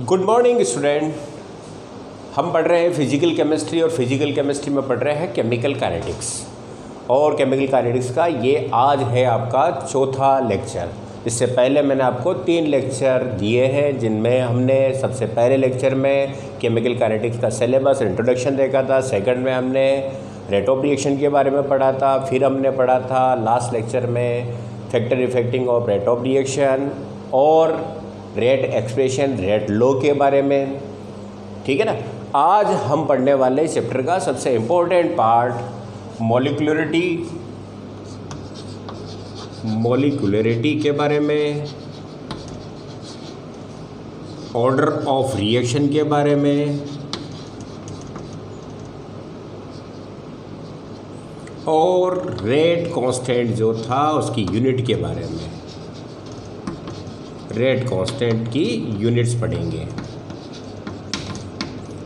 Good morning student. हम पढ़ रहे हैं फिजिकल केमिस्ट्री और फिजिकल केमिस्ट्री में पढ़ रहे हैं केमिकल काइनेटिक्स। और केमिकल काइनेटिक्स का ये आज है आपका चौथा लेक्चर। इससे पहले मैंने आपको 3 लेक्चर दिए हैं, जिनमें हमने सबसे पहले लेक्चर में केमिकल काइनेटिक्स का सिलेबस इंट्रोडक्शन देखा था। सेकंड में हमने रेट ऑफ रिएक्शन के बारे में पढ़ा था। फिर हमने पढ़ा था लास्ट लेक्चर में factor affecting of rate of reaction और रेट एक्सप्रेशन, रेट लॉ के बारे में। ठीक है ना। आज हम पढ़ने वाले चैप्टर का सबसे इम्पोर्टेंट पार्ट मॉलिक्यूलरिटी के बारे में, ऑर्डर ऑफ रिएक्शन के बारे में और रेट कांस्टेंट जो था उसकी यूनिट के बारे में। रेट कांस्टेंट की यूनिट्स पढ़ेंगे।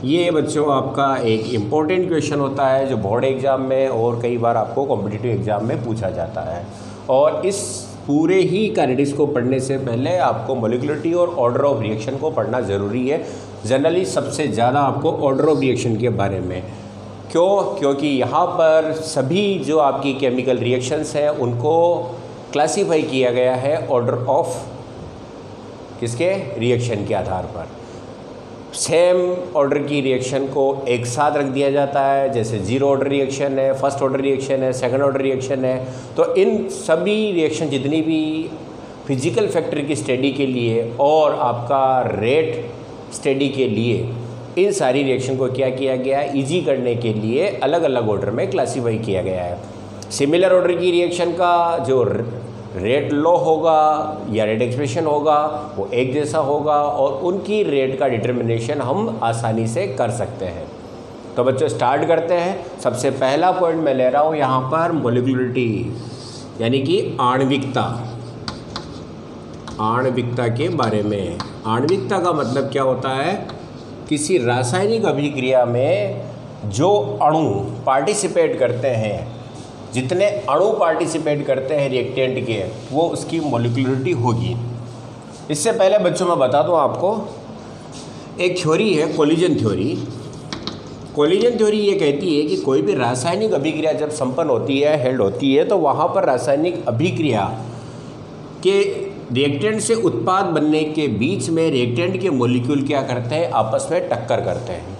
ये बच्चों आपका एक इम्पोर्टेंट क्वेश्चन होता है जो बोर्ड एग्ज़ाम में और कई बार आपको कॉम्पिटिटिव एग्ज़ाम में पूछा जाता है। और इस पूरे ही काइनेटिक्स को पढ़ने से पहले आपको मॉलिक्यूलरिटी और ऑर्डर ऑफ रिएक्शन को पढ़ना ज़रूरी है। जनरली सबसे ज़्यादा आपको ऑर्डर ऑफ रिएक्शन के बारे में। क्योंकि यहाँ पर सभी जो आपकी केमिकल रिएक्शंस हैं उनको क्लासीफाई किया गया है ऑर्डर ऑफ किसके रिएक्शन के आधार पर। सेम ऑर्डर की रिएक्शन को एक साथ रख दिया जाता है, जैसे 0 ऑर्डर रिएक्शन है, फर्स्ट ऑर्डर रिएक्शन है, सेकंड ऑर्डर रिएक्शन है। तो इन सभी रिएक्शन जितनी भी फिजिकल फैक्टर की स्टडी के लिए और आपका रेट स्टडी के लिए, इन सारी रिएक्शन को क्या किया गया है, ईजी करने के लिए अलग अलग ऑर्डर में क्लासीफाई किया गया है। सिमिलर ऑर्डर की रिएक्शन का जो रेट लॉ होगा या रेट एक्सप्रेशन होगा वो एक जैसा होगा और उनकी रेट का डिटर्मिनेशन हम आसानी से कर सकते हैं। तो बच्चों स्टार्ट करते हैं। सबसे पहला पॉइंट मैं ले रहा हूँ यहाँ पर मॉलिक्यूलरिटी, यानी कि आणविकता के बारे में। आणविकता का मतलब क्या होता है? किसी रासायनिक अभिक्रिया में जो अणु पार्टिसिपेट करते हैं, जितने अणु पार्टिसिपेट करते हैं रिएक्टेंट के, वो उसकी मॉलिक्यूलरिटी होगी। इससे पहले बच्चों मैं बता दूं आपको, एक थ्योरी है कोलिजन थ्योरी। कोलिजन थ्योरी ये कहती है कि कोई भी रासायनिक अभिक्रिया जब संपन्न होती है, हेल्ड होती है, तो वहाँ पर रासायनिक अभिक्रिया के रिएक्टेंट से उत्पाद बनने के बीच में रिएक्टेंट के मॉलिक्यूल क्या करते हैं, आपस में टक्कर करते हैं।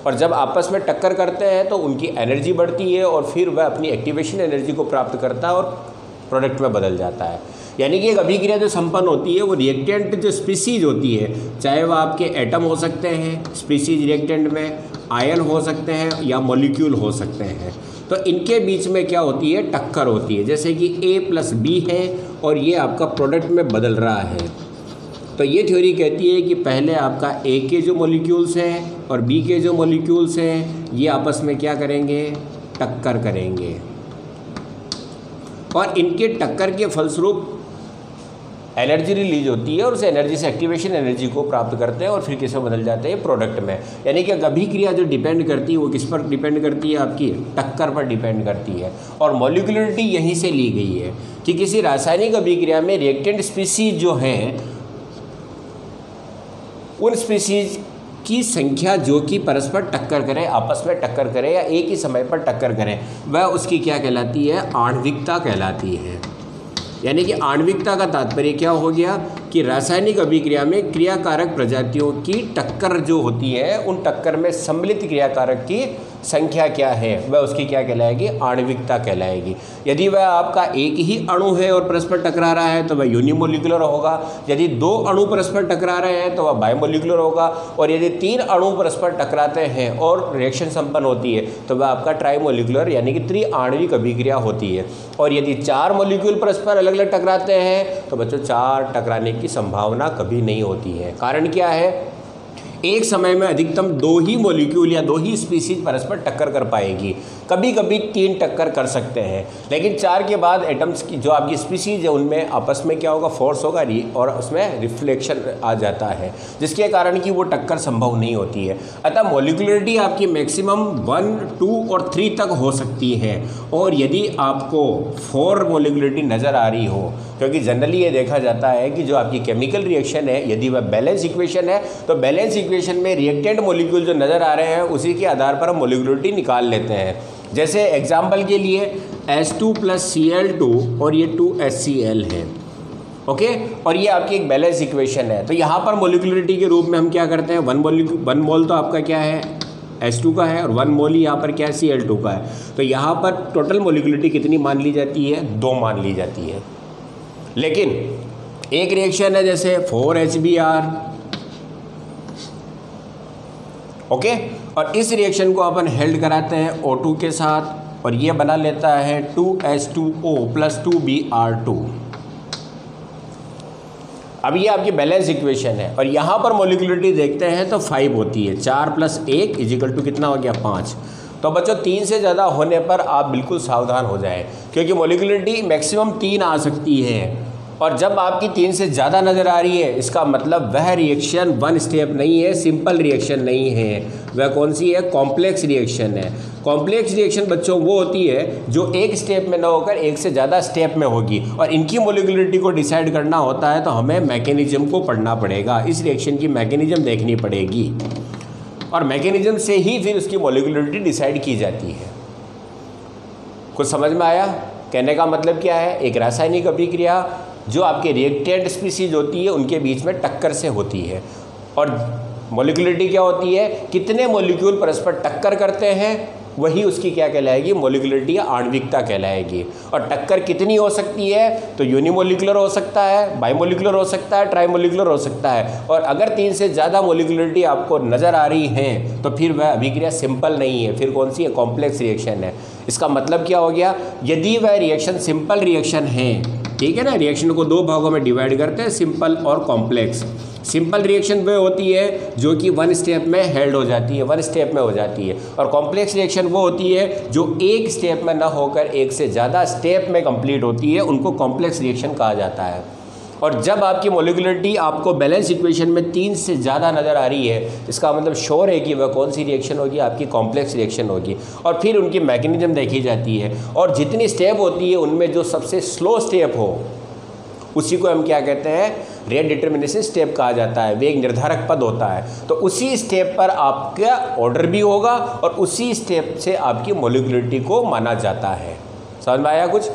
और जब आपस में टक्कर करते हैं तो उनकी एनर्जी बढ़ती है और फिर वह अपनी एक्टिवेशन एनर्जी को प्राप्त करता है और प्रोडक्ट में बदल जाता है। यानी कि एक अभिक्रिया जो संपन्न होती है वो रिएक्टेंट जो स्पीसीज होती है, चाहे वह आपके एटम हो सकते हैं स्पीसीज रिएक्टेंट में, आयन हो सकते हैं या मॉलिक्यूल हो सकते हैं, तो इनके बीच में क्या होती है, टक्कर होती है। जैसे कि A+B है और ये आपका प्रोडक्ट में बदल रहा है। तो ये थ्योरी कहती है कि पहले आपका A के जो मॉलिक्यूल्स हैं और B के जो मॉलिक्यूल्स हैं ये आपस में क्या करेंगे, टक्कर करेंगे। और इनके टक्कर के फलस्वरूप एनर्जी रिलीज होती है और उस एनर्जी से एक्टिवेशन एनर्जी को प्राप्त करते हैं और फिर किस में बदल जाते हैं, प्रोडक्ट में। यानी कि अभिक्रिया जो डिपेंड करती है वो किस पर डिपेंड करती है, आपकी टक्कर पर डिपेंड करती है। और मॉलिक्यूलरिटी यहीं से ली गई है कि किसी रासायनिक अभिक्रिया में रिएक्टेंट स्पीसीज जो हैं, उन स्पीसीज की संख्या जो कि परस्पर टक्कर करें, आपस में टक्कर करें या एक ही समय पर टक्कर करें, वह उसकी क्या कहलाती है, आणविकता कहलाती है। यानी कि आणविकता का तात्पर्य क्या हो गया कि रासायनिक अभिक्रिया में क्रियाकारक प्रजातियों की टक्कर जो होती है, उन टक्कर में सम्मिलित क्रियाकारक की संख्या क्या है, वह उसकी क्या कहलाएगी, आणविकता कहलाएगी। यदि वह आपका एक ही अणु है और परस्पर टकरा रहा है तो वह यूनिमोलिकुलर होगा। यदि 2 अणु परस्पर टकरा रहे हैं तो वह बायमोलिकुलर होगा। और यदि 3 अणु परस्पर टकराते हैं और रिएक्शन संपन्न होती है तो वह आपका ट्राइमोलिकुलर यानी कि त्रिआण्विक अभिक्रिया होती है। और यदि 4 मॉलिक्यूल परस्पर अलग अलग टकराते हैं तो बच्चों 4 टकराने की संभावना कभी नहीं होती है। कारण क्या है, एक समय में अधिकतम 2 ही मॉलिक्यूल या 2 ही स्पीसीज परस्पर टक्कर कर पाएगी। कभी कभी 3 टक्कर कर सकते हैं, लेकिन 4 के बाद एटम्स की जो आपकी स्पीसीज है उनमें आपस में क्या होगा, फोर्स होगा और उसमें रिफ्लेक्शन आ जाता है, जिसके कारण कि वो टक्कर संभव नहीं होती है। अतः मॉलिक्यूलरिटी आपकी मैक्सिमम 1, 2 और 3 तक हो सकती है। और यदि आपको 4 मॉलिक्यूलरिटी नज़र आ रही हो, क्योंकि जनरली ये देखा जाता है कि जो आपकी केमिकल रिएक्शन है यदि वह बैलेंस इक्वेशन है तो बैलेंस इक्वेशन में रिएक्टेंट मॉलिक्यूल जो नज़र आ रहे हैं उसी के आधार पर हम मॉलिक्यूलरिटी निकाल लेते हैं। जैसे एग्जाम्पल के लिए H2 + Cl2 और ये 2HCl है, ओके, और ये आपकी एक बैलेंस इक्वेशन है। तो यहाँ पर मॉलिक्यूलरिटी के रूप में हम क्या करते हैं, 1 मोल तो आपका क्या है, H2 का है, और 1 मोल यहाँ पर क्या है, Cl2 का है। तो यहाँ पर टोटल मॉलिक्यूलरिटी कितनी मान ली जाती है, 2 मान ली जाती है। लेकिन एक रिएक्शन है जैसे 4HBr, ओके, और इस रिएक्शन को अपन हेल्ड कराते हैं O2 के साथ और ये बना लेता है 2H2O + 2Br2। अब ये आपकी बैलेंस इक्वेशन है और यहाँ पर मॉलिक्यूलरिटी देखते हैं तो 5 होती है, 4 + 1 = कितना हो गया, 5। तो बच्चों 3 से ज़्यादा होने पर आप बिल्कुल सावधान हो जाएं, क्योंकि मॉलिक्यूलरिटी मैक्सिमम 3 आ सकती है। और जब आपकी 3 से ज़्यादा नज़र आ रही है इसका मतलब वह रिएक्शन 1 स्टेप नहीं है, सिंपल रिएक्शन नहीं है, वह कौन सी है, कॉम्प्लेक्स रिएक्शन है। कॉम्प्लेक्स रिएक्शन बच्चों वो होती है जो एक स्टेप में ना होकर एक से ज़्यादा स्टेप में होगी, और इनकी मॉलिक्यूलरिटी को डिसाइड करना होता है तो हमें मैकेनिज्म को पढ़ना पड़ेगा, इस रिएक्शन की मैकेनिज्म देखनी पड़ेगी और मैकेनिज्म से ही फिर उसकी मॉलिक्यूलरिटी डिसाइड की जाती है। कुछ समझ में आया? कहने का मतलब क्या है, एक रासायनिक अभिक्रिया जो आपके रिएक्टेंट स्पीसीज होती है उनके बीच में टक्कर से होती है, और मॉलिक्यूलरिटी क्या होती है, कितने मॉलिक्यूल परस्पर टक्कर करते हैं वही उसकी क्या कहलाएगी, मॉलिक्यूलरिटी या आणविकता कहलाएगी। और टक्कर कितनी हो सकती है, तो यूनिमोलिकुलर हो सकता है, बाइमोलिकुलर हो सकता है, ट्राइमोलिकुलर हो सकता है। और अगर 3 से ज़्यादा मॉलिक्यूलरिटी आपको नज़र आ रही है तो फिर वह अभिक्रिया सिंपल नहीं है, फिर कौन सी है, कॉम्प्लेक्स रिएक्शन है। इसका मतलब क्या हो गया, यदि वह रिएक्शन सिंपल रिएक्शन है, ठीक है ना, रिएक्शन को 2 भागों में डिवाइड करते हैं, सिंपल और कॉम्प्लेक्स। सिंपल रिएक्शन वह होती है जो कि 1 स्टेप में हेल्ड हो जाती है, 1 स्टेप में हो जाती है, और कॉम्प्लेक्स रिएक्शन वो होती है जो एक स्टेप में ना होकर एक से ज़्यादा स्टेप में कंप्लीट होती है, उनको कॉम्प्लेक्स रिएक्शन कहा जाता है। और जब आपकी मॉलिक्यूलरिटी आपको बैलेंस इक्वेशन में 3 से ज़्यादा नज़र आ रही है, इसका मतलब श्योर है कि वह कौन सी रिएक्शन होगी, आपकी कॉम्प्लेक्स रिएक्शन होगी। और फिर उनकी मैकेनिज्म देखी जाती है, और जितनी स्टेप होती है उनमें जो सबसे स्लो स्टेप हो उसी को हम क्या कहते हैं, रेट डिटर्मिनेशन स्टेप कहा जाता है, वेग निर्धारक पद होता है। तो उसी स्टेप पर आपका ऑर्डर भी होगा और उसी स्टेप से आपकी मॉलिक्यूलरिटी को माना जाता है। समझ में आया कुछ?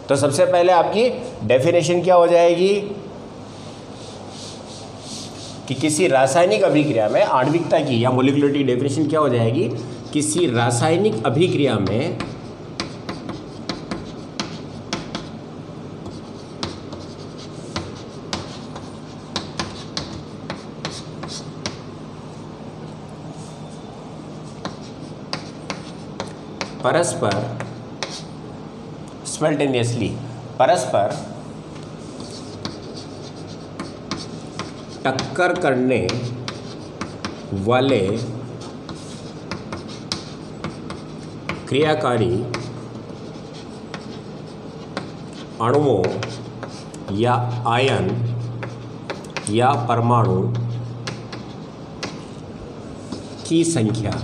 तो सबसे पहले आपकी डेफिनेशन क्या हो जाएगी कि किसी रासायनिक अभिक्रिया में आणविकता की या मॉलिक्यूलरिटी डेफिनेशन क्या हो जाएगी, किसी रासायनिक अभिक्रिया में परस्पर स्पॉन्टेनियसली परस्पर टक्कर करने वाले क्रियाकारी अणुओं या आयन या परमाणु की संख्या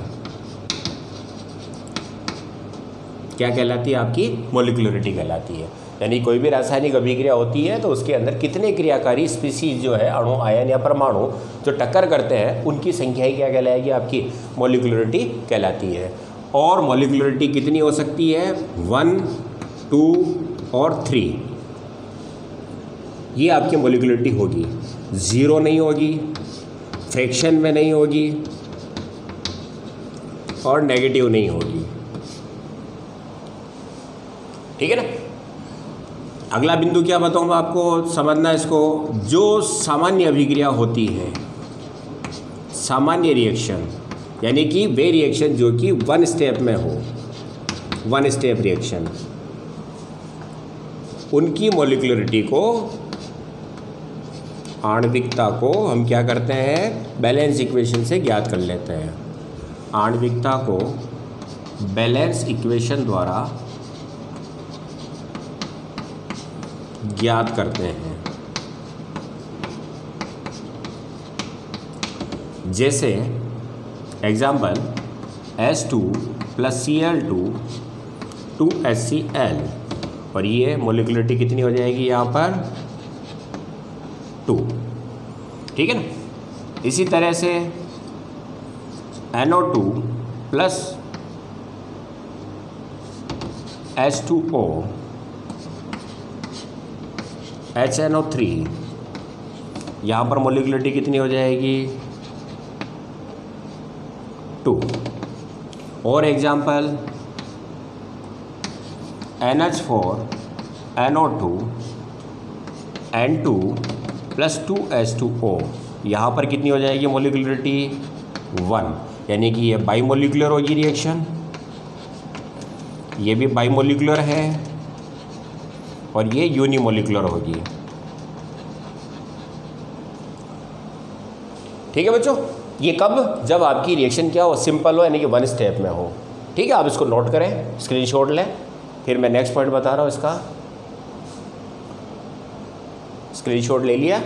क्या कहलाती है, आपकी मॉलिक्यूलरिटी कहलाती है। यानी कोई भी रासायनिक अभिक्रिया होती है तो उसके अंदर कितने क्रियाकारी स्पीसीज जो है, अणु, आयन या परमाणु जो टक्कर करते हैं उनकी संख्या ही क्या कहलाएगी, आपकी मॉलिक्यूलरिटी कहलाती है। और मॉलिक्यूलरिटी कितनी हो सकती है, 1, 2 और 3, ये आपकी मॉलिक्यूलरिटी होगी। 0 नहीं होगी, फ्रैक्शन में नहीं होगी और नेगेटिव नहीं होगी, ठीक है ना। अगला बिंदु क्या बताऊँ आपको, समझना इसको, जो सामान्य अभिक्रिया होती है, सामान्य रिएक्शन यानी कि वे रिएक्शन जो कि 1 स्टेप में हो, 1 स्टेप रिएक्शन, उनकी मॉलिक्यूलरिटी को, आणविकता को हम क्या करते हैं, बैलेंस इक्वेशन से ज्ञात कर लेते हैं। आणविकता को बैलेंस इक्वेशन द्वारा ज्ञात करते हैं। जैसे एग्जाम्पल H2 + Cl2 2HCl, और ये मोलिकुलरिटी कितनी हो जाएगी यहाँ पर 2, ठीक है ना। इसी तरह से NO2 + H2O HNO3, यहाँ पर मोलिकुलरिटी कितनी हो जाएगी 2। और example NH4 NO2 N2 + 2H2O, यहाँ पर कितनी हो जाएगी मोलिकुलरिटी 1, यानी कि ये बाईमोलिकुलर होगी रिएक्शन, ये भी बाईमोलिकुलर है और ये यूनिमोलिकुलर होगी। ठीक है बच्चों, ये कब, जब आपकी रिएक्शन क्या हो, सिंपल हो, यानी कि 1 स्टेप में हो। ठीक है, आप इसको नोट करें, स्क्रीनशॉट लें, फिर मैं नेक्स्ट पॉइंट बता रहा हूँ। इसका स्क्रीनशॉट ले लिया।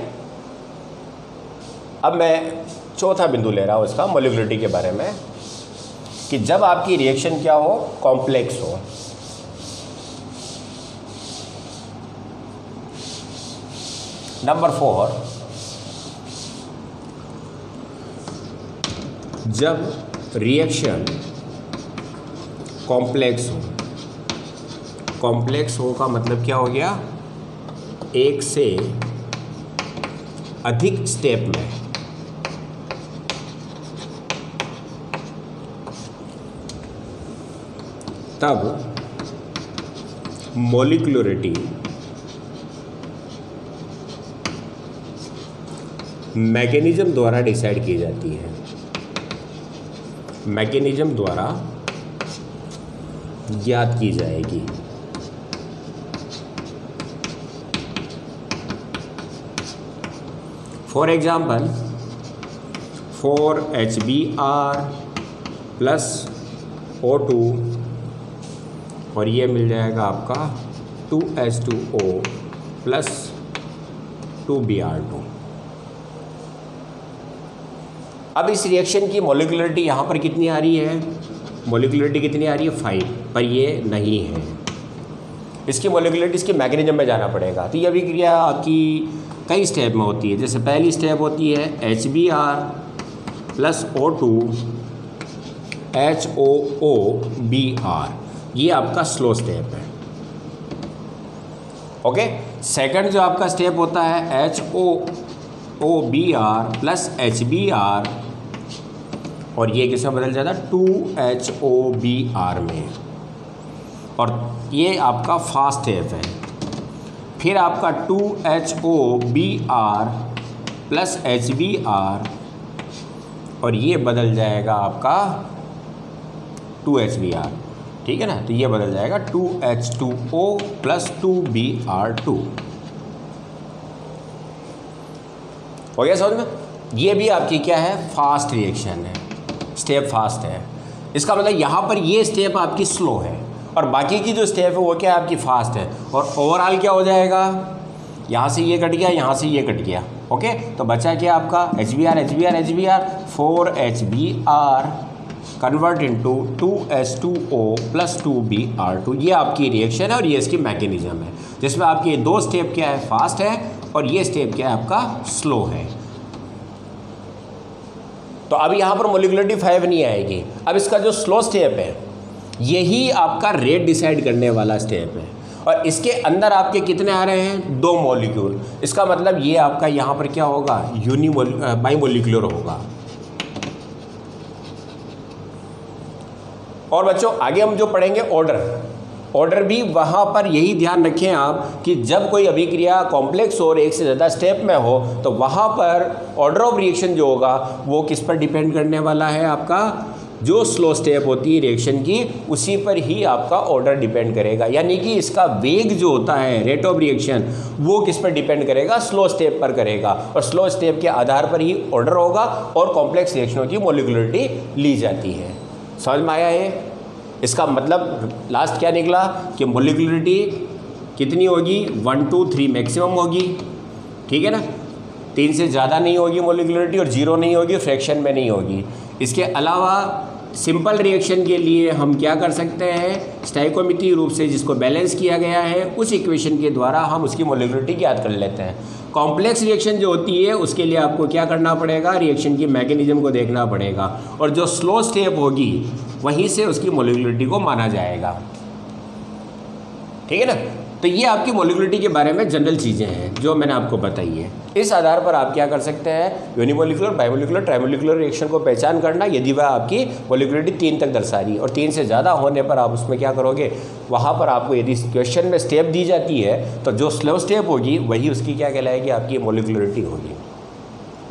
अब मैं चौथा बिंदु ले रहा हूँ इसका मोलिकुलरिटी के बारे में, कि जब आपकी रिएक्शन क्या हो, कॉम्प्लेक्स हो। नंबर 4, जब रिएक्शन कॉम्प्लेक्स हो। कॉम्प्लेक्स हो का मतलब क्या हो गया, एक से अधिक स्टेप में। तब मोलिकुलरिटी मैकेनिज्म द्वारा डिसाइड की जाती है। मैकेनिज्म द्वारा ज्ञात की जाएगी। फॉर एग्जाम्पल 4HBr + O2, और ये मिल जाएगा आपका 2H2O + 2Br2। अब इस रिएक्शन की मोलिकुलरिटी यहाँ पर कितनी आ रही है, मोलिकुलरिटी कितनी आ रही है 5, पर ये नहीं है। इसकी मोलिकुलरिटी, इसके मैकेनिज्म में जाना पड़ेगा। तो ये अभिक्रिया आपकी कई स्टेप में होती है। जैसे पहली स्टेप होती है HBr + O2 HOOBr, ये आपका स्लो स्टेप है। ओके, सेकंड जो आपका स्टेप होता है HOOBr + HBr, और ये किस में बदल जाता है 2HOBr में, और ये आपका फास्ट स्टेप है। फिर आपका 2HOBr + HBr, और ये बदल जाएगा आपका 2HBr, ठीक है ना। तो ये बदल जाएगा 2H2O + 2Br2। हो गया समझ में। ये भी आपकी क्या है, फास्ट रिएक्शन है, स्टेप फास्ट है। इसका मतलब यहाँ पर ये स्टेप आपकी स्लो है और बाकी की जो स्टेप है वो क्या है, आपकी फास्ट है। और ओवरऑल क्या हो जाएगा, यहाँ से ये कट गया, यहाँ से ये कट गया। ओके, तो बचा क्या आपका HBr HBr HBr 4HBr convert into 2H2O + 2Br2। ये आपकी रिएक्शन है और ये इसकी मैकेनिज्म है, जिसमें आपके दो स्टेप क्या है, फास्ट है, और ये स्टेप क्या है आपका, स्लो है। तो अब यहाँ पर मोलिकुलरिटी 5 नहीं आएगी। अब इसका जो स्लो स्टेप है यही आपका रेट डिसाइड करने वाला स्टेप है, और इसके अंदर आपके कितने आ रहे हैं, 2 मॉलिक्यूल। इसका मतलब ये आपका यहाँ पर क्या होगा, बाईमोलिकुलर होगा। और बच्चों आगे हम जो पढ़ेंगे ऑर्डर भी वहाँ पर यही ध्यान रखें आप कि जब कोई अभिक्रिया कॉम्प्लेक्स और एक से ज़्यादा स्टेप में हो तो वहाँ पर ऑर्डर ऑफ रिएक्शन जो होगा वो किस पर डिपेंड करने वाला है, आपका जो स्लो स्टेप होती है रिएक्शन की उसी पर ही आपका ऑर्डर डिपेंड करेगा। यानी कि इसका वेग जो होता है, रेट ऑफ रिएक्शन, वो किस पर डिपेंड करेगा, स्लो स्टेप पर करेगा, और स्लो स्टेप के आधार पर ही ऑर्डर होगा और कॉम्प्लेक्स रिएक्शनों की मोलिकुलरिटी ली जाती है। समझ में आया है? इसका मतलब लास्ट क्या निकला कि मोलिकुलरिटी कितनी होगी, 1 2 3 मैक्सिमम होगी, ठीक है ना, 3 से ज़्यादा नहीं होगी मोलिकुलरिटी, और 0 नहीं होगी, फ्रैक्शन में नहीं होगी। इसके अलावा सिंपल रिएक्शन के लिए हम क्या कर सकते हैं, स्टोइकोमेट्रिक रूप से जिसको बैलेंस किया गया है उस इक्वेशन के द्वारा हम उसकी मोलिकुलरिटी ज्ञात कर लेते हैं। कॉम्प्लेक्स रिएक्शन जो होती है उसके लिए आपको क्या करना पड़ेगा, रिएक्शन की मैकेनिज्म को देखना पड़ेगा, और जो स्लो स्टेप होगी वहीं से उसकी मोलिकुलरिटी को माना जाएगा, ठीक है ना। तो ये आपकी मोलिकुलरिटी के बारे में जनरल चीज़ें हैं जो मैंने आपको बताई है। इस आधार पर आप क्या कर सकते हैं, यूनिमोलिकुलर, बाइमोलिकुलर, ट्राइमोलिकुलर रिएक्शन को पहचान करना, यदि वह आपकी मोलिकुलरिटी 3 तक दर्शा रही है, और 3 से ज़्यादा होने पर आप उसमें क्या करोगे, वहाँ पर आपको यदि क्वेश्चन में स्टेप दी जाती है तो जो स्लो स्टेप होगी वही उसकी क्या कहलाएगी, आपकी मोलिकुलरिटी होगी,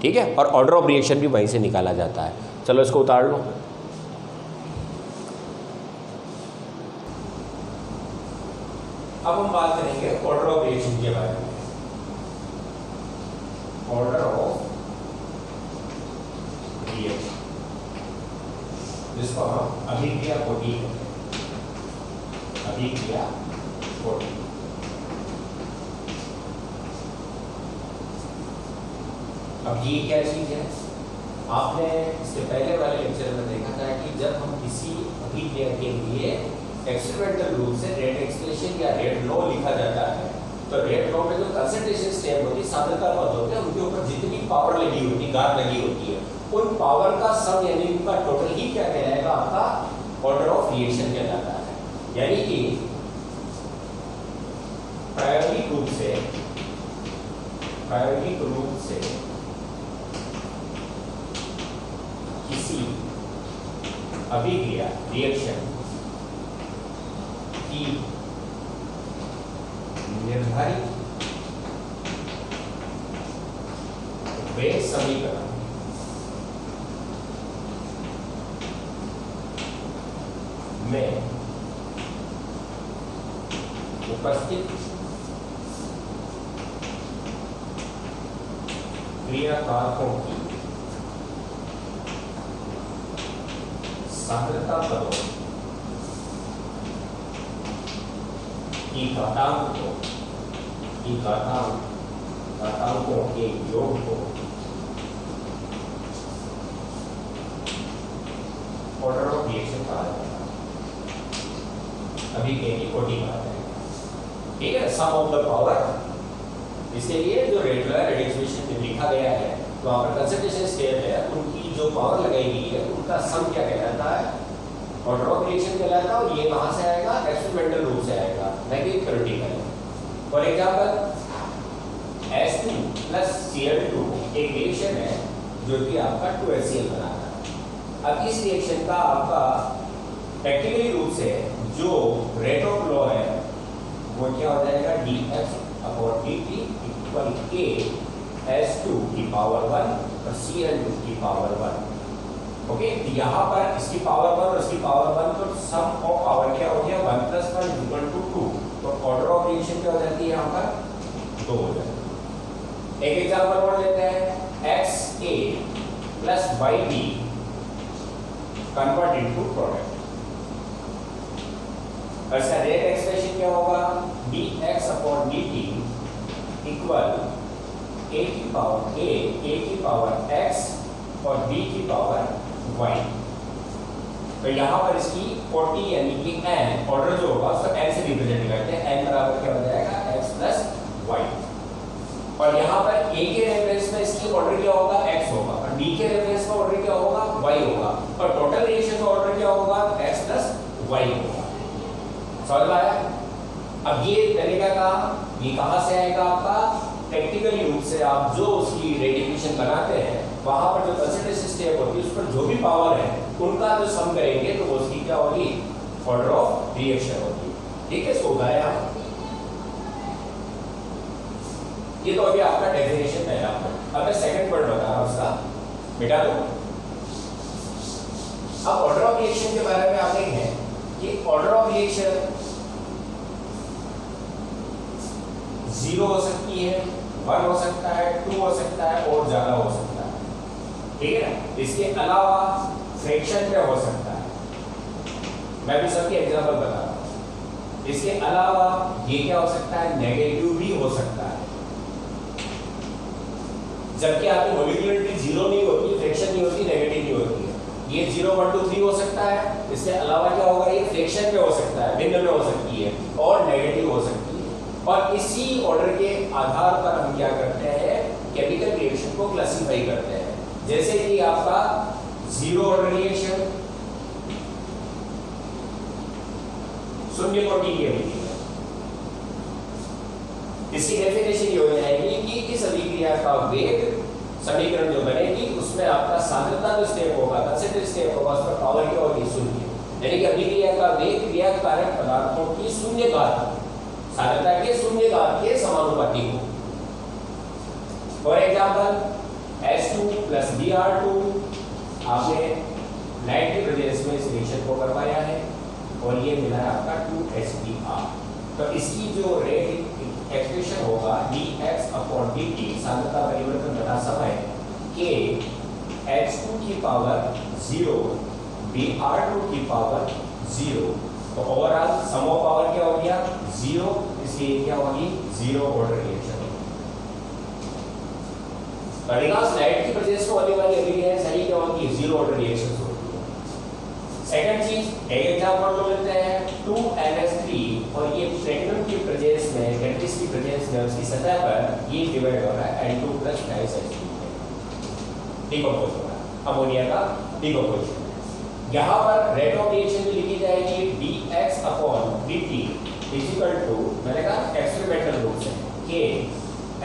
ठीक है। और ऑर्डर ऑफ रिएक्शन भी वहीं से निकाला जाता है। चलो इसको उतार लो। अब हम बात करेंगे ऑर्डर ऑफ रिएक्शन के बारे में। ऑर्डर ऑफ रिएक्शन, जिसको हम अभिक्रिया कोटि कहते हैं, अभिक्रिया कोटि। अब ये क्या चीज है, आपने इसके पहले वाले लेक्चर में देखा था कि जब हम किसी अभिक्रिया के लिए एक्सपेरिमेंटल रूप से रेट एक्सप्रेशन या रेट लॉ लिखा जाता है, तो रेट लॉ में जो कंसंट्रेशन स्टेप होती है, सांद्रता पद होते हैं, उनके ऊपर जितनी पावर लगी होती है, गार लगी होती है, उन पावर का सम यानी उनका टोटल ही क्या कहलाएगा, आपका ऑर्डर ऑफ रिएक्शन कहलाता है। यानी कि प्रायोगिक रूप से किसी अभिक्रिया रिएक्शन की निर्धारित वेग समीकरण में उपस्थित क्रियाकारकों की सांद्रता पदों की घातांकों के योग को ऑर्डर ऑफ रिएक्शन कहा जाता है, अभिक्रिया की कोटि कहा जाएगा, ठीक है। सम ऑफ द पावर, इसलिए जो रेगुलर रेडिएशन में लिखा गया है वहाँ पर कंसंट्रेशन स्टेप है, उनकी जो पावर लगाई गई है उनका सम क्या कहलाता है, ऑर्डर ऑफ रिएक्शन कहलाता है। और ये कहाँ से आएगा, एक्सपेरिमेंटल रूप से आएगा, न कि theoretical. For example H2 plus Cl2 एक रिएक्शन है जो कि आपका 2HCl बना रहा है। अब इस रिएक्शन का आपका प्रैक्टिकली रूप से जो रेट ऑफ लॉ है वो क्या हो जाएगा, dF/dt इक्वल K H2 की पावर 1 और Cl2 की पावर 1। ओके, यहाँ पर इसकी पावर 1 और इसकी पावर 1, तो सम ऑफ पावर क्या हो गया, 1 + 1 = 2। तो ऑर्डर ऑफ रिएक्शन क्या हो जाती है, यहाँ पर 2 हो जाती है। एक एग्जांपल और लेते हैं, XA + YB convert into product. इसका रेट एक्सप्रेशन क्या होगा, dx/dt इक्वल A की पावर x और B की पावर y। तो यहाँ पर इसकी 40 यानी कि n ऑर्डर जो होगा उसको n से रिप्रेजेंट करते हैं, n बराबर क्या हो जाएगा, x + y। और यहाँ पर A के रेफरेंस में इसकी ऑर्डर क्या होगा, x होगा, और D के रेफरेंस में ऑर्डर क्या होगा, y होगा, और टोटल रिएक्शन का ऑर्डर क्या होगा, x + y होगा। समझ में आया। अब ये तरीका का ये कहाँ से आएगा, आपका प्रैक्टिकली रूप से आप जो उसकी रेडिएशन बनाते हैं वहां पर जो कंसंट्रेशन स्टेप होती है उस पर जो भी पावर है उनका जो सम करेंगे तो उसकी क्या होगी, ऑर्डर ऑफ रिएक्शन होगी। ठीक है, इसको उठाया। ये तो अभी आपका डेफिनेशन है। अब मैं सेकंड वर्ड बता रहा हूं, उसका मिटा दो। अब ऑर्डर ऑफ रिएक्शन के बारे में आप देखें कि ऑर्डर ऑफ रिएक्शन 0 हो सकती है, 1 हो सकता है, 2 हो सकता है और ज्यादा हो सकता है। ठीक है ना। इसके अलावा फ्रैक्शन में हो सकता है, मैं भी सबके एग्जाम्पल बता रहा हूँ। इसके अलावा ये क्या हो सकता है, नेगेटिव भी हो सकता है। जबकि आपकी मोलिकुलरिटी जीरो नहीं होती, फ्रैक्शन नहीं होती, नेगेटिव नहीं होती है। ये 0 1 2 3 हो सकता है। इसके अलावा क्या होगा, ये फ्रैक्शन में हो सकता है, भिन्न में हो सकती है और नेगेटिव हो सकती है। और इसी ऑर्डर के आधार पर हम क्या करते हैं, केमिकल रिएक्शन को क्लासिफाई करते हैं। जैसे कि आपका 0 ऑर्डर रिएक्शन, शून्य कोटि की अभिक्रिया, इसकी डेफिनेशन ये हो जाएगी कि इस अभिक्रिया का वेग समीकरण जो बनेगी उसमें आपका सांद्रता जो स्टेप होगा, कंसेंट्रेशन स्टेप होगा, उस पर पावर क्या होगी, शून्य। यानी कि अभिक्रिया का वेग क्रिया कारक पदार्थों की शून्य घात, सांद्रता के शून्य घात के समानुपाती हो। For example H2 plus Br2, आपने लाइट के प्रदेश में इस रिएक्शन को करवाया है और ये मिला है आपका 2HBr। तो इसकी जो रेट एक्सप्रेशन होगा dx/dt, सांद्रता परिवर्तन बटा समय के H2 की पावर 0 Br2 की पावर 0। तो ओवरऑल सम ऑफ पावर क्या हो गया, 0, इसलिए क्या होगी, 0 ऑर्डर रिएक्शन। अधिकांश लाइट की प्रेजेंस में होने वाली अभिक्रिया सही क्या होगी, 0 ऑर्डर रिएक्शन होती है। सेकंड चीज, एक एग्जांपल को लेते हैं 2NH3 और ये प्लेटिनम की प्रेजेंस में, कैटलिस्ट की प्रेजेंस में उसकी सतह पर ये डिवाइड हो रहा है N2 + NH3 में, डिकम्पोज हो रहा है, अमोनिया का डिकम्पोजिशन। यहाँ पर रेट ऑफ रिएक्शन भी लिखी जाएगी dx/dt = मैंने कहा एक्सपेरिमेंटल रूप से K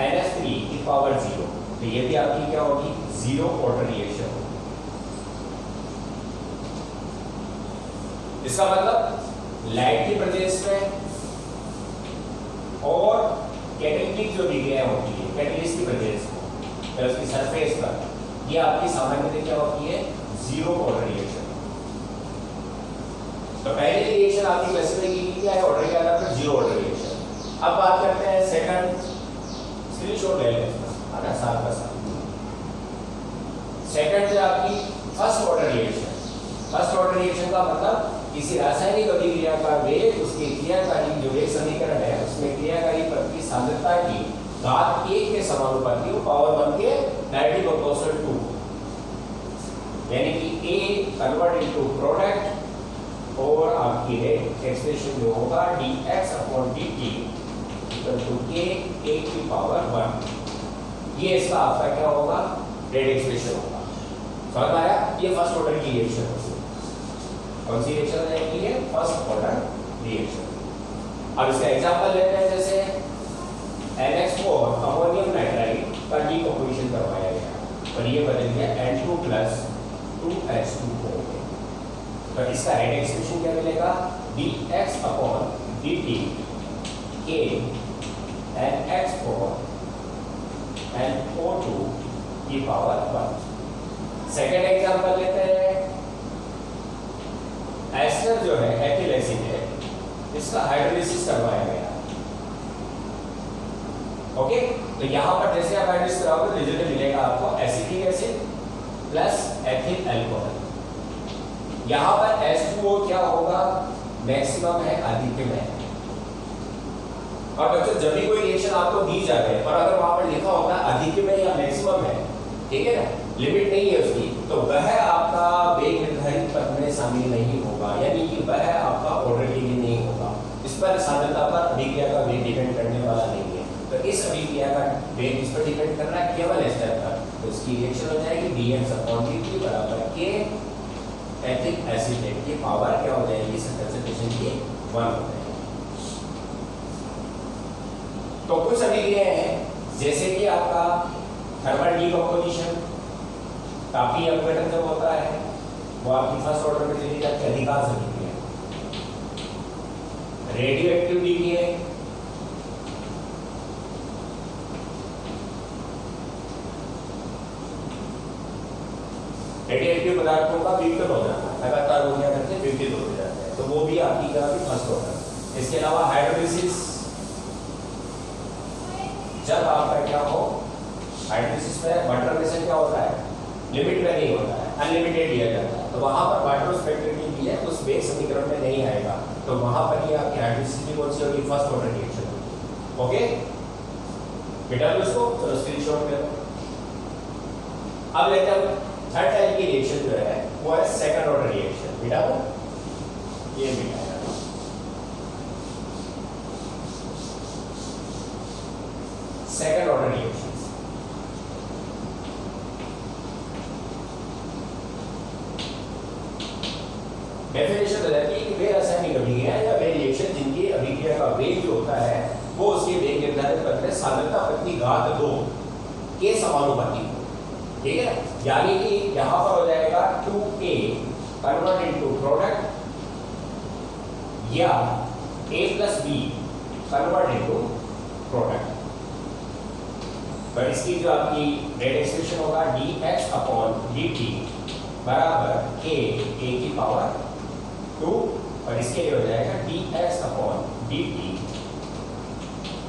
NH3 की पावर 0। तो ये भी आपकी क्या होगी, 0 ऑर्डर रिएक्शन। इसका मतलब लाइट की प्रेजेंस में और कैटेलिटिक जो अभिक्रिया होती है कैटलिस्ट की प्रेजेंस में, उसकी सरफेस पर, ये आपकी सामान्यतः क्या होती है, 0 ऑर्डर रिएक्शन। तो पहले रिएक्शन आपकी क्लासिफाई की क्या है, ऑर्डर के आधार पर 0 ऑर्डर रिएक्शन। अब बात करते हैं सेकंड, स्क्रीनशॉट ले लें आधा साल का साल। सेकंड है आपकी first order reaction. First order reaction का मतलब किसी रासायनिक अभिक्रिया का वेग उसकी क्रियाकारी जो वेग समीकरण है उसमें क्रियाकारी पद की सांद्रता की घात 1 के समानुपाती हो, पावर 1 के डायरेक्टली प्रोपोर्शनल टू, यानी कि A कन्वर्ट इनटू प्रोडक्ट और आपकी रेट एक्सप्रेशन जो होगा dx/dt = K A की पावर 1। ये इसका आपका क्या होगा, रेट एक्सप्रेशन होगा। समझ आया, ये फर्स्ट ऑर्डर की रिएक्शन होगी। कौन सी रिएक्शन है ये, फर्स्ट ऑर्डर रिएक्शन। अब इसका एग्जांपल लेते हैं, जैसे NH4 अमोनियम नाइट्राइड का डीकंपोजिशन करवाया गया और ये बदल गया N2 + 2H2O। तो इसका रेट एक्सप्रेशन क्या मिलेगा, dx/dt K NH4 NO2 की पावर 1। सेकेंड एग्जांपल लेते हैं, एस्टर जो है एथिल एसिड है, इसका हाइड्रोलिसिस करवाया गया। ओके, तो यहां पर जैसे आप हाइड्रोलिसिस कराओगे तो रिजल्ट मिलेगा आपको acetic acid plus ethyl alcohol. यहां पर H2O क्या होगा, मैक्सिमम है, अधिकतम है। और बच्चों जब भी कोई रिएक्शन आपको दी जाए और अगर वहां पर लिखा होता है अधिकतम है या मैक्सिमम है, ठीक है ना, लिमिट नहीं है उसकी, तो वह आपका वेग निर्धारित पद में शामिल नहीं होगा, यानी कि वह आपका ऑर्डर के लिए नहीं होगा। इस पर सांद्रता पर अभिक्रिया का वेग डिपेंड करने वाला नहीं है। तो इस अभिक्रिया का वेग इस पर डिपेंड कर रहा है केवल एस्टर पर। तो इसकी रिएक्शन हो जाएगी dx/dt = K एथिक एसिड की पावर क्या हो जाएगी, कंसंट्रेशन की 1 हो जाएगी। तो कुछ अभिक्रियाएं हैं जैसे कि आपका थर्मल डीकंपोजिशन, तापीय अपघटन जब होता है वो आपकी फर्स्ट ऑर्डर में चली जाती है अधिकांश अभिक्रिया। Radioactive decay, radioactive पदार्थों का विघटन हो जाता है, लगातार हो करके विघटित हो जाते हैं, तो वो भी आपकी क्या होगी, फर्स्ट ऑर्डर। इसके अलावा हाइड्रोलिसिस, जब आपका क्या हो, हाइड्रोलिसिस में वाटर प्रेशर क्या होता है, लिमिट में नहीं होता है, अनलिमिटेड लिया जाता है, तो वहां पर वाटर स्पेक्ट्रम भी है, उस वेग समीकरण में नहीं आएगा, तो वहां पर ही आपकी हाइड्रोलिसिटी कौन सी होगी, फर्स्ट ऑर्डर रिएक्शन होगी। ओके बेटा उसको चलो स्क्रीनशॉट ले लो। अब लेते हैं थर्ड टाइप की रिएक्शन जो है वो है सेकंड ऑर्डर रिएक्शन। बेटा ये बेटा सेकंड ऑर्डर रिएक्शन। डेफिनेशन बताती है कि वे रासायनिक अभिक्रिया या वे रिएक्शन जिनकी अभिक्रिया का वेग जो होता है वो उसके वेग निर्धारित करते हैं सांद्रता प्रति घात 2 के समानुपाती। ठीक है, यानी कि यहां पर हो जाएगा 2a कन्वर्ट इनटू प्रोडक्ट या a plus b convert into product. पर इसकी जो आपकी रेट एक्सप्रेशन होगा dx अपॉन dt बराबर a की पावर 2 और इसके लिए हो जाएगा dx अपॉन dt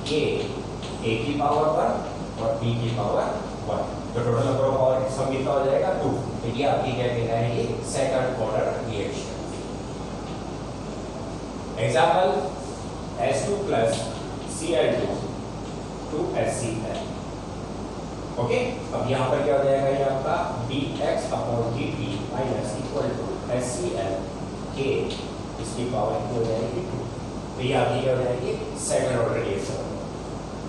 a की पावर 1 और b की पावर 1, तो टोटल नंबर ऑफ पावर सम कितना हो जाएगा 2। तो ये आपकी क्या कहना है, ये second order reaction. Example H2 plus Cl2 2HCl। Okay, अब यहाँ पर क्या हो जाएगा, ये आपका dx upon dt minus equal to HCl के इसकी पावर हो जाएगी 2। तो ये आपकी क्या हो जाएगी, सेकंड ऑर्डर रिएक्शन।